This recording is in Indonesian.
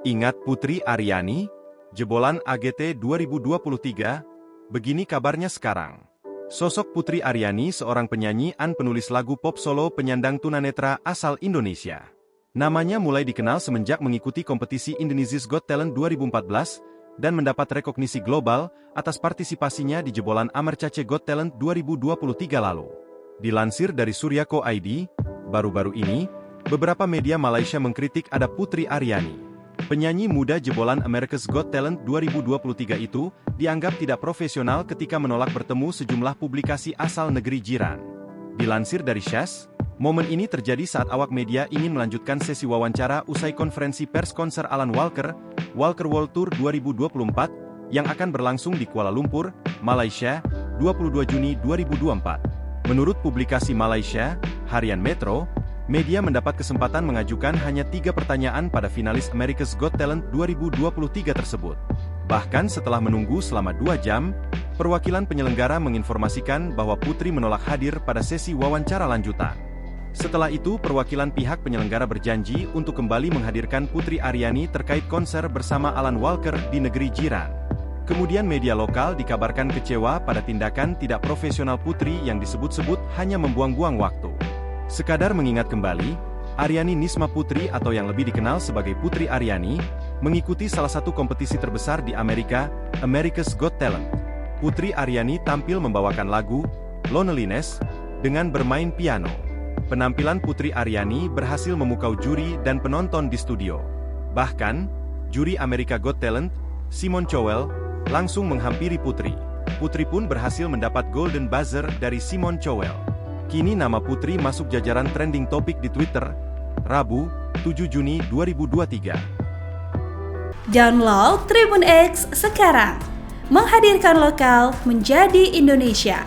Ingat Putri Aryani? Jebolan AGT 2023? Begini kabarnya sekarang. Sosok Putri Aryani seorang penyanyi dan penulis lagu pop solo penyandang tunanetra asal Indonesia. Namanya mulai dikenal semenjak mengikuti kompetisi Indonesia's Got Talent 2014 dan mendapat rekognisi global atas partisipasinya di jebolan Amercace Got Talent 2023 lalu. Dilansir dari Suryako ID, baru-baru ini, beberapa media Malaysia mengkritik ada Putri Aryani. Penyanyi muda jebolan America's Got Talent 2023 itu dianggap tidak profesional ketika menolak bertemu sejumlah publikasi asal negeri jiran. Dilansir dari Shaz, momen ini terjadi saat awak media ingin melanjutkan sesi wawancara usai konferensi pers konser Alan Walker, Walker World Tour 2024, yang akan berlangsung di Kuala Lumpur, Malaysia, 22 Juni 2024. Menurut publikasi Malaysia, Harian Metro, media mendapat kesempatan mengajukan hanya 3 pertanyaan pada finalis America's Got Talent 2023 tersebut. Bahkan setelah menunggu selama 2 jam, perwakilan penyelenggara menginformasikan bahwa Putri menolak hadir pada sesi wawancara lanjutan. Setelah itu, perwakilan pihak penyelenggara berjanji untuk kembali menghadirkan Putri Aryani terkait konser bersama Alan Walker di negeri jiran. Kemudian media lokal dikabarkan kecewa pada tindakan tidak profesional Putri yang disebut-sebut hanya membuang-buang waktu. Sekadar mengingat kembali, Aryani Nisma Putri atau yang lebih dikenal sebagai Putri Aryani, mengikuti salah satu kompetisi terbesar di Amerika, America's Got Talent. Putri Aryani tampil membawakan lagu, Loneliness, dengan bermain piano. Penampilan Putri Aryani berhasil memukau juri dan penonton di studio. Bahkan, juri America Got Talent, Simon Cowell, langsung menghampiri Putri. Putri pun berhasil mendapat Golden Buzzer dari Simon Cowell. Kini nama Putri masuk jajaran trending topik di Twitter, Rabu, 7 Juni 2023. Download Tribun X sekarang, menghadirkan lokal menjadi Indonesia.